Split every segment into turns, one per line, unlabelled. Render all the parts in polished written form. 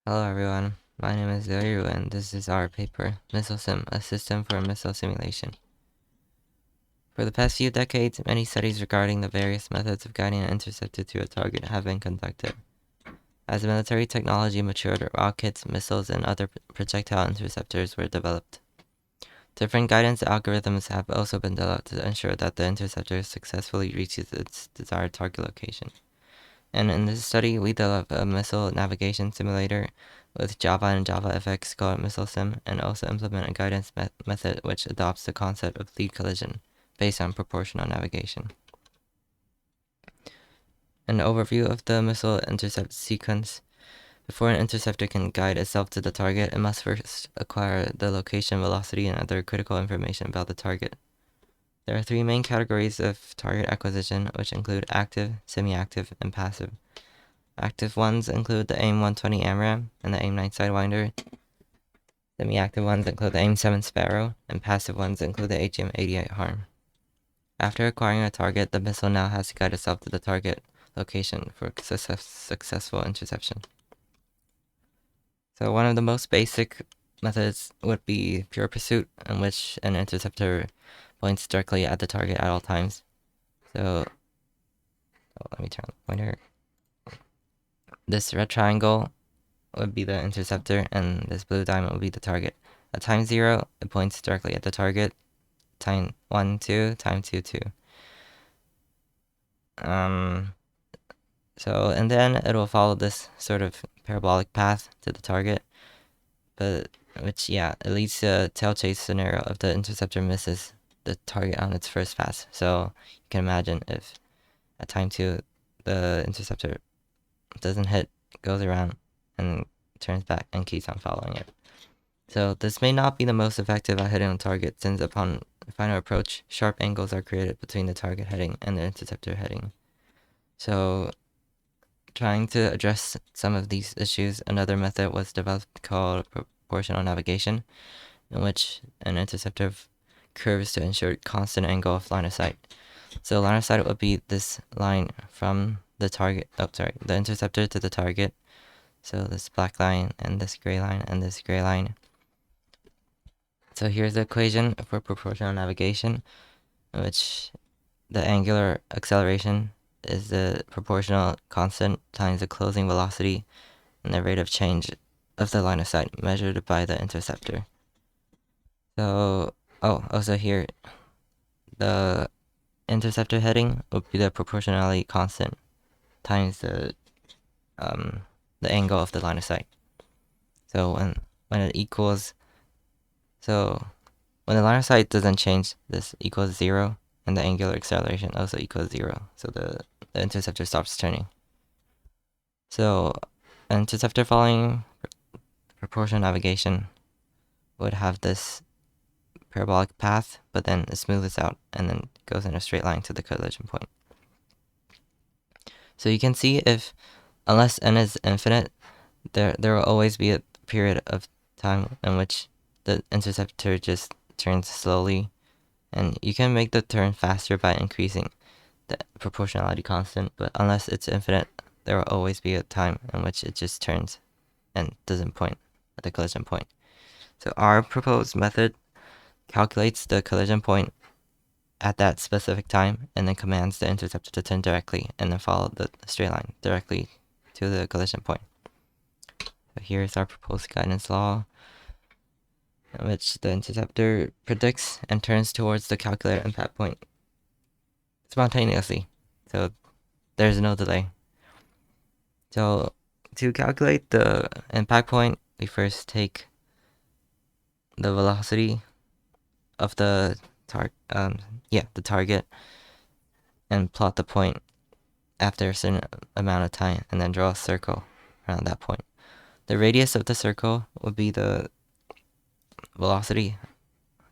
Hello everyone, my name is Yoru and this is our paper, Missile Sim, a system for missile simulation. For the past few decades, many studies regarding the various methods of guiding an interceptor to a target have been conducted. As military technology matured, rockets, missiles, and other projectile interceptors were developed. Different guidance algorithms have also been developed to ensure that the interceptor successfully reaches its desired target location. And in this study, we developed a missile navigation simulator with Java and JavaFX called Missile Sim, and also implement a guidance method which adopts the concept of lead collision based on proportional navigation. An overview of the missile intercept sequence. Before an interceptor can guide itself to the target, it must first acquire the location, velocity, and other critical information about the target. There are three main categories of target acquisition, which include active, semi-active, and passive. Active ones include the AIM-120 AMRAAM and the AIM-9 Sidewinder. Semi-active ones include the AIM-7 Sparrow, and passive ones include the AGM-88 HARM. After acquiring a target, the missile now has to guide itself to the target location for successful interception. So one of the most basic methods would be pure pursuit, in which an interceptor points directly at the target at all times. So let me turn the pointer. This red triangle would be the interceptor, and this blue diamond would be the target. At time 0, it points directly at the target. Time 1, 2, time 2, 2. And then it will follow this sort of parabolic path to the target, it leads to a tail chase scenario if the interceptor misses the target on its first pass. So you can imagine if at time 2 the interceptor doesn't hit, goes around, and turns back and keeps on following it. So this may not be the most effective at hitting a target, since upon final approach, sharp angles are created between the target heading and the interceptor heading. So trying to address some of these issues, another method was developed called proportional navigation, in which an interceptor curves to ensure constant angle of line of sight. So line of sight would be this line from the interceptor to the target. So this black line and this gray line and this gray line. So here's the equation for proportional navigation, in which the angular acceleration is the proportional constant times the closing velocity and the rate of change of the line of sight measured by the interceptor. So, also here, the interceptor heading would be the proportionality constant times the angle of the line of sight. So when it equals, so when the line of sight doesn't change, this equals 0, and the angular acceleration also equals 0. So the interceptor stops turning. So an interceptor following proportional navigation would have this parabolic path, but then it smooths out and then goes in a straight line to the collision point. So you can see unless n is infinite, there will always be a period of time in which the interceptor just turns slowly, and you can make the turn faster by increasing the proportionality constant, but unless it's infinite, there will always be a time in which it just turns and doesn't point at the collision point. So our proposed method calculates the collision point at that specific time and then commands the interceptor to turn directly and then follow the straight line directly to the collision point. So here's our proposed guidance law, in which the interceptor predicts and turns towards the calculated impact point spontaneously, so there's no delay. So to calculate the impact point, we first take the velocity of the target and plot the point after a certain amount of time, and then draw a circle around that point. The radius of the circle would be the velocity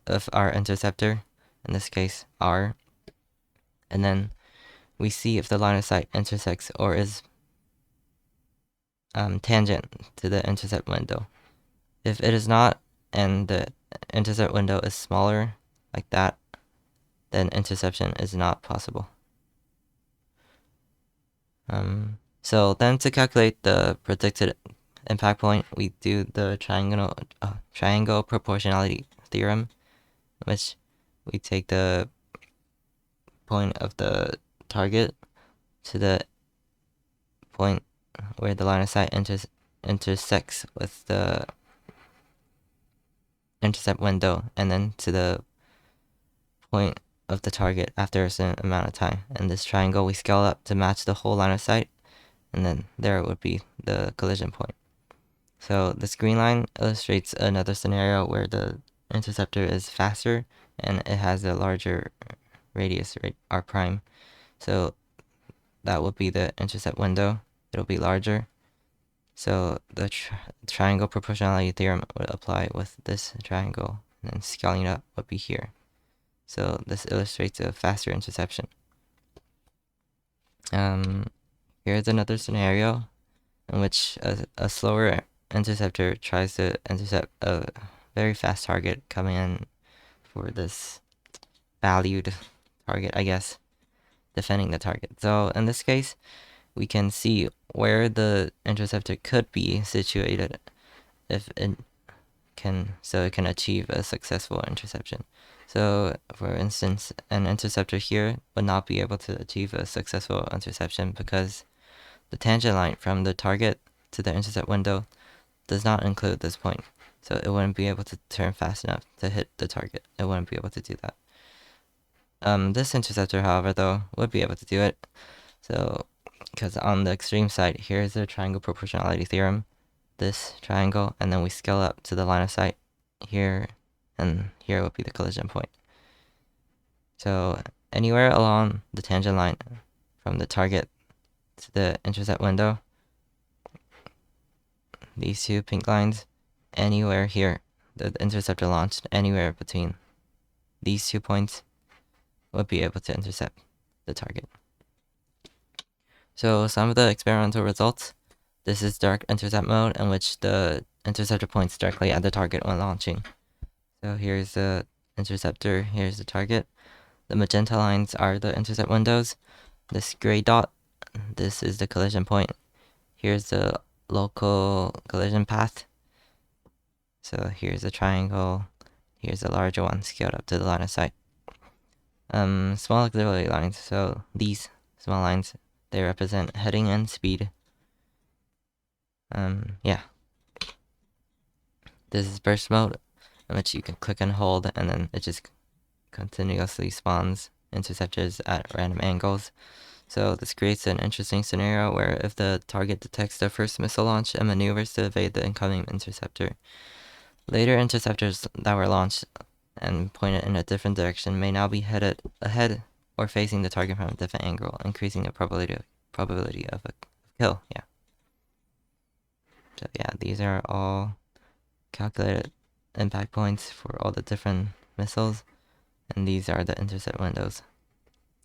of our interceptor, in this case r, and then we see if the line of sight intersects or is tangent to the intercept window. If it is not, and the intercept window is smaller, like that, then interception is not possible. So then to calculate the predicted impact point, we do the triangle proportionality theorem, which we take the point of the target to the point where the line of sight intersects with the intercept window, and then to the point of the target after a certain amount of time. And this triangle we scale up to match the whole line of sight, and then there would be the collision point. So this green line illustrates another scenario where the interceptor is faster and it has a larger radius, r prime. So that would be the intercept window. It'll be larger. So the triangle proportionality theorem would apply with this triangle, and then scaling up would be here. So this illustrates a faster interception. Here's another scenario in which a slower interceptor tries to intercept a very fast target coming in for this valued target, I guess, defending the target. So in this case, we can see where the interceptor could be situated if it can achieve a successful interception. So for instance, an interceptor here would not be able to achieve a successful interception because the tangent line from the target to the intercept window does not include this point. So it wouldn't be able to turn fast enough to hit the target. It wouldn't be able to do that. This interceptor, however, though, would be able to do it. So, because on the extreme side, here's the triangle proportionality theorem, this triangle, and then we scale up to the line of sight here, and here would be the collision point. So anywhere along the tangent line from the target to the intercept window, these two pink lines, anywhere here, the interceptor launched anywhere between these 2 points would be able to intercept the target. So some of the experimental results. This is dark intercept mode, in which the interceptor points directly at the target when launching. So here's the interceptor, here's the target. The magenta lines are the intercept windows. This gray dot, this is the collision point. Here's the local collision path. So here's the triangle, here's the larger one scaled up to the line of sight. Small auxiliary lines, so these small lines, they represent heading and speed. Yeah. This is burst mode, in which you can click and hold, and then it just continuously spawns interceptors at random angles. So this creates an interesting scenario where if the target detects the first missile launch and maneuvers to evade the incoming interceptor, later interceptors that were launched and pointed in a different direction may now be headed ahead or facing the target from a different angle, increasing the probability of a kill. Yeah. So yeah, these are all calculated impact points for all the different missiles, and these are the intercept windows.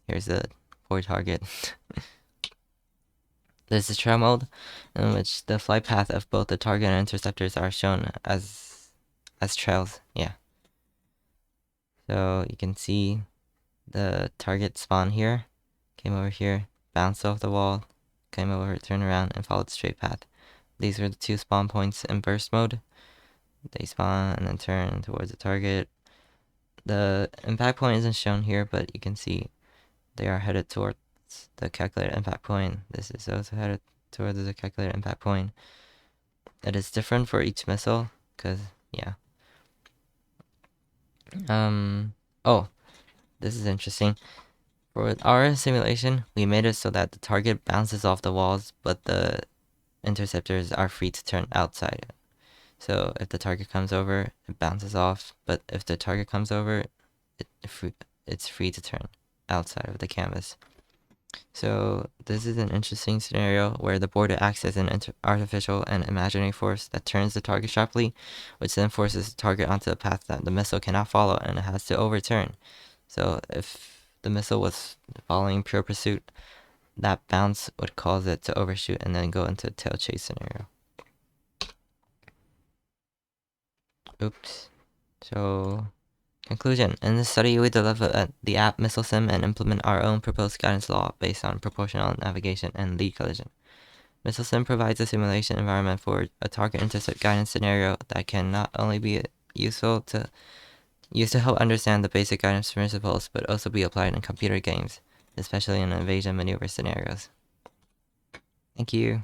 Here's the for target. This is trail mode, in which the flight path of both the target and interceptors are shown as trails. Yeah. So you can see the target spawn here, came over here, bounced off the wall, came over, turned around, and followed the straight path. These are the two spawn points in burst mode. They spawn and then turn towards the target. The impact point isn't shown here, but you can see they are headed towards the calculated impact point. This is also headed towards the calculated impact point. It is different for each missile, because, yeah. Oh, this is interesting. For our simulation, we made it so that the target bounces off the walls, but the interceptors are free to turn outside. So if the target comes over, it bounces off, but if the target comes over, it's free to turn outside of the canvas. So this is an interesting scenario where the board acts as an artificial and imaginary force that turns the target sharply, which then forces the target onto a path that the missile cannot follow and it has to overturn. So if the missile was following pure pursuit, that bounce would cause it to overshoot and then go into a tail chase scenario. Oops. So, conclusion. In this study, we develop the app MissileSim and implement our own proposed guidance law based on proportional navigation and lead collision. MissileSim provides a simulation environment for a target intercept guidance scenario that can not only be used to help understand the basic guidance principles, but also be applied in computer games, especially in invasion maneuver scenarios. Thank you.